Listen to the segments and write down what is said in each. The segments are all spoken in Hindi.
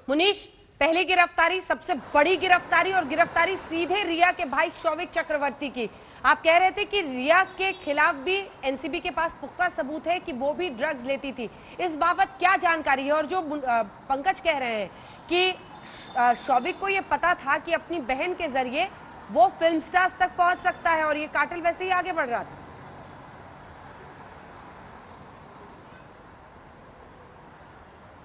मुनीश, पहली गिरफ्तारी, सबसे बड़ी गिरफ्तारी, और गिरफ्तारी सीधे रिया के भाई शौविक चक्रवर्ती की। आप कह रहे थे कि रिया के खिलाफ भी एनसीबी के पास पुख्ता सबूत है कि वो भी ड्रग्स लेती थी। इस बाबत क्या जानकारी है? और जो पंकज कह रहे हैं कि शौविक को ये पता था कि अपनी बहन के जरिए वो फिल्म स्टार्स तक पहुंच सकता है और ये कार्टेल वैसे ही आगे बढ़ रहा था।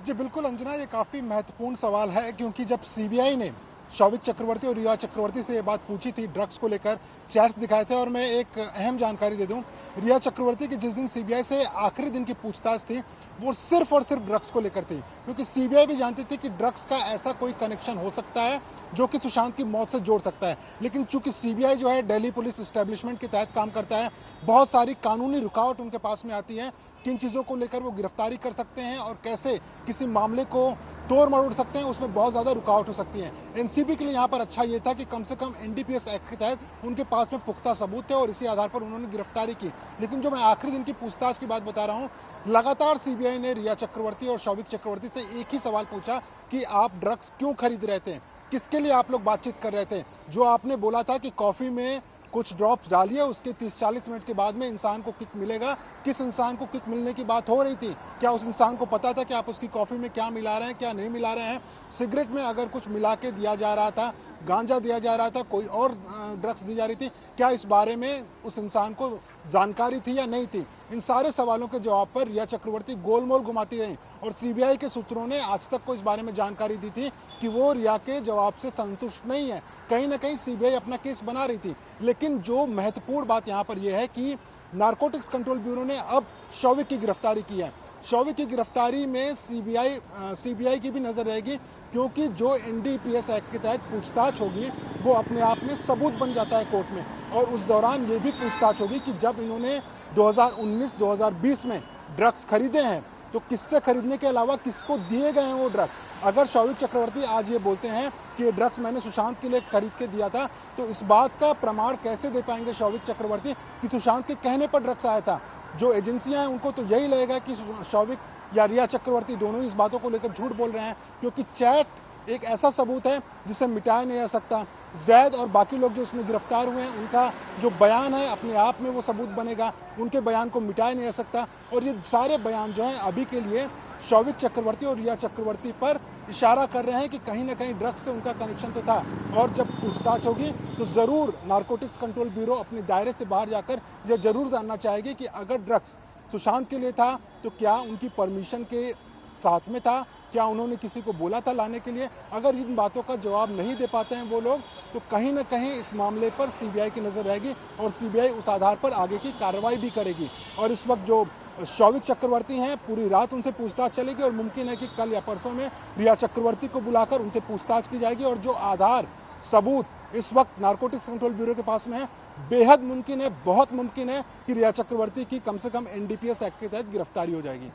जी बिल्कुल अंजना, ये काफ़ी महत्वपूर्ण सवाल है क्योंकि जब सीबीआई ने शौविक चक्रवर्ती और रिया चक्रवर्ती से ये बात पूछी थी, ड्रग्स को लेकर चैट्स दिखाए थे। और मैं एक अहम जानकारी दे दूं, रिया चक्रवर्ती की जिस दिन सीबीआई से आखिरी दिन की पूछताछ थी वो सिर्फ और सिर्फ ड्रग्स को लेकर थी, क्योंकि सीबीआई भी जानती थी कि ड्रग्स का ऐसा कोई कनेक्शन हो सकता है जो कि सुशांत की मौत से जोड़ सकता है। लेकिन चूंकि सीबीआई जो है दिल्ली पुलिस एस्टेब्लिशमेंट के तहत काम करता है, बहुत सारी कानूनी रुकावट उनके पास में आती है। किन चीज़ों को लेकर वो गिरफ्तारी कर सकते हैं और कैसे किसी मामले को तोड़ मरोड़ सकते हैं, उसमें बहुत ज़्यादा रुकावट हो सकती है। एनसीबी के लिए यहाँ पर अच्छा ये था कि कम से कम एनडीपीएस एक्ट के तहत उनके पास में पुख्ता सबूत थे और इसी आधार पर उन्होंने गिरफ्तारी की। लेकिन जो मैं आखिरी दिन की पूछताछ की बात बता रहा हूँ, लगातार सीबीआई ने रिया चक्रवर्ती और शौविक चक्रवर्ती से एक ही सवाल पूछा कि आप ड्रग्स क्यों खरीद रहे थे, किसके लिए आप लोग बातचीत कर रहे थे। जो आपने बोला था कि कॉफ़ी में कुछ ड्रॉप्स डालिए, उसके 30-40 मिनट के बाद में इंसान को किक मिलेगा, किस इंसान को किक मिलने की बात हो रही थी? क्या उस इंसान को पता था कि आप उसकी कॉफ़ी में क्या मिला रहे हैं, क्या नहीं मिला रहे हैं? सिगरेट में अगर कुछ मिला के दिया जा रहा था, गांजा दिया जा रहा था, कोई और ड्रग्स दी जा रही थी, क्या इस बारे में उस इंसान को जानकारी थी या नहीं थी? इन सारे सवालों के जवाब पर रिया चक्रवर्ती गोलमोल घुमाती रहीं और सीबीआई के सूत्रों ने आज तक को इस बारे में जानकारी दी थी कि वो रिया के जवाब से संतुष्ट नहीं है। कहीं ना कहीं सीबीआई अपना केस बना रही थी। लेकिन जो महत्वपूर्ण बात यहाँ पर यह है कि नारकोटिक्स कंट्रोल ब्यूरो ने अब शौविक की गिरफ्तारी की है। शौविक की गिरफ्तारी में सीबीआई की भी नजर रहेगी, क्योंकि जो एनडीपीएस एक्ट के तहत पूछताछ होगी वो अपने आप में सबूत बन जाता है कोर्ट में। और उस दौरान ये भी पूछताछ होगी कि जब इन्होंने 2019-2020 में ड्रग्स खरीदे हैं तो किससे खरीदने के अलावा किसको दिए गए हैं वो ड्रग्स। अगर शौविक चक्रवर्ती आज ये बोलते हैं कि ये ड्रग्स मैंने सुशांत के लिए खरीद के दिया था, तो इस बात का प्रमाण कैसे दे पाएंगे शौविक चक्रवर्ती कि सुशांत के कहने पर ड्रग्स आया था? जो एजेंसियां हैं उनको तो यही लगेगा कि शौविक या रिया चक्रवर्ती दोनों ही इस बातों को लेकर झूठ बोल रहे हैं, क्योंकि चैट एक ऐसा सबूत है जिसे मिटाया नहीं जा सकता। जैद और बाकी लोग जो इसमें गिरफ्तार हुए हैं उनका जो बयान है अपने आप में वो सबूत बनेगा, उनके बयान को मिटाया नहीं जा सकता। और ये सारे बयान जो हैं अभी के लिए शौविक चक्रवर्ती और रिया चक्रवर्ती पर इशारा कर रहे हैं कि कहीं ना कहीं ड्रग्स से उनका कनेक्शन तो था। और जब पूछताछ होगी तो ज़रूर नारकोटिक्स कंट्रोल ब्यूरो अपने दायरे से बाहर जाकर यह जरूर जानना चाहेगी कि अगर ड्रग्स सुशांत के लिए था तो क्या उनकी परमिशन के साथ में था, क्या उन्होंने किसी को बोला था लाने के लिए? अगर इन बातों का जवाब नहीं दे पाते हैं वो लोग, तो कहीं ना कहीं इस मामले पर सीबीआई की नज़र रहेगी और सीबीआई उस आधार पर आगे की कार्रवाई भी करेगी। और इस वक्त जो शौविक चक्रवर्ती हैं, पूरी रात उनसे पूछताछ चलेगी और मुमकिन है कि कल या परसों में रिया चक्रवर्ती को बुलाकर उनसे पूछताछ की जाएगी। और जो आधार सबूत इस वक्त नारकोटिक्स कंट्रोल ब्यूरो के पास में है, बेहद मुमकिन है, बहुत मुमकिन है कि रिया चक्रवर्ती की कम से कम एनडीपीएस एक्ट के तहत गिरफ्तारी हो जाएगी।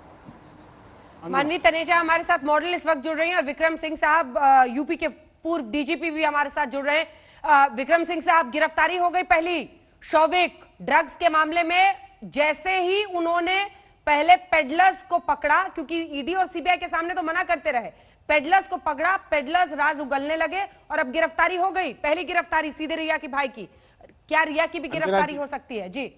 मानवी तनेजा हमारे साथ मॉडल इस वक्त जुड़ रही हैं और विक्रम सिंह साहब यूपी के पूर्व डीजीपी भी हमारे साथ जुड़ रहे हैं। विक्रम सिंह साहब, गिरफ्तारी हो गई पहली शौविक ड्रग्स के मामले में। जैसे ही उन्होंने पहले पेडलर्स को पकड़ा, क्योंकि ईडी और सीबीआई के सामने तो मना करते रहे, पेडलर्स को पकड़ा, पेडलर्स राज उगलने लगे और अब गिरफ्तारी हो गई। पहली गिरफ्तारी सीधे रिया के भाई की। क्या रिया की भी गिरफ्तारी हो सकती है? जी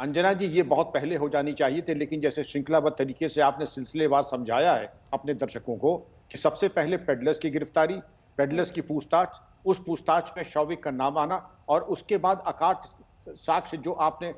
अंजना जी, ये बहुत पहले हो जानी चाहिए थे, लेकिन जैसे श्रृंखलाबद्ध तरीके से आपने सिलसिलेवार समझाया है अपने दर्शकों को कि सबसे पहले पेडलर्स की गिरफ्तारी, पेडलर्स की पूछताछ, उस पूछताछ में शौविक का नाम आना और उसके बाद अकाट साक्ष्य जो आपने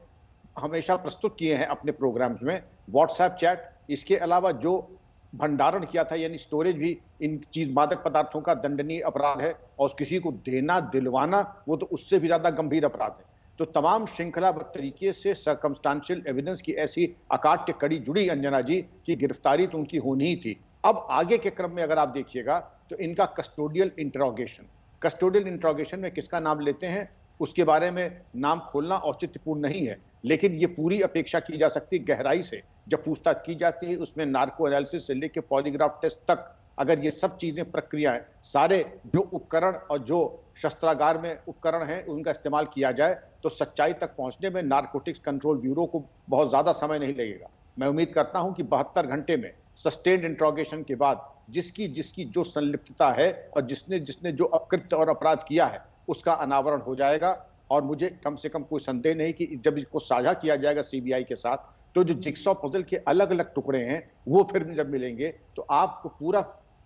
हमेशा प्रस्तुत किए हैं अपने प्रोग्राम्स में, व्हाट्सएप चैट, इसके अलावा जो भंडारण किया था यानी स्टोरेज भी इन चीज मादक पदार्थों का दंडनीय अपराध है और किसी को देना दिलवाना वो तो उससे भी ज्यादा गंभीर अपराध है। तो तमाम श्रृंखलाबद्ध तरीके से सर्कमस्टांशियल एविडेंस की ऐसी अकाट्य कड़ी जुड़ी अंजना जी की गिरफ्तारी तो उनकी होनी ही थी। अब आगे के क्रम में अगर आप देखिएगा तो इनका कस्टोडियल इंट्रोगेशन में किसका नाम लेते हैं उसके बारे में नाम खोलना औचित्यपूर्ण नहीं है, लेकिन ये पूरी अपेक्षा की जा सकती गहराई से जब पूछताछ की जाती है उसमें नार्को एनालिसिस से लेकर पॉलीग्राफ टेस्ट तक, अगर ये सब चीजें प्रक्रियाएं सारे जो उपकरण और जो शस्त्रागार में उपकरण हैं उनका इस्तेमाल किया जाए तो सच्चाई तक पहुंचने में नारकोटिक्स कंट्रोल ब्यूरो को बहुत ज्यादा समय नहीं लगेगा। मैं उम्मीद करता हूं कि 72 घंटे में सस्टेन्ड इंट्रोगेशन के बाद जिसकी जिसकी जो संलिप्तता है और जिसने जिसने जो अकृत्य और अपराध किया है उसका अनावरण हो जाएगा। और मुझे कम से कम कोई संदेह नहीं कि जब इसको साझा किया जाएगा सीबीआई के साथ, तो जो जिक्सॉ पजल के अलग अलग टुकड़े हैं वो फिर जब मिलेंगे तो आपको पूरा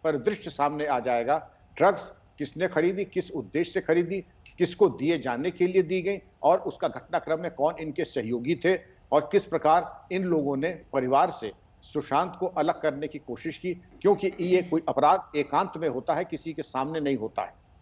परिदृश्य सामने आ जाएगा। ड्रग्स किसने खरीदी, किस उद्देश्य से खरीदी, किसको दिए जाने के लिए दी गई, और उसका घटनाक्रम में कौन इनके सहयोगी थे, और किस प्रकार इन लोगों ने परिवार से सुशांत को अलग करने की कोशिश की, क्योंकि ये कोई अपराध एकांत में होता है, किसी के सामने नहीं होता है।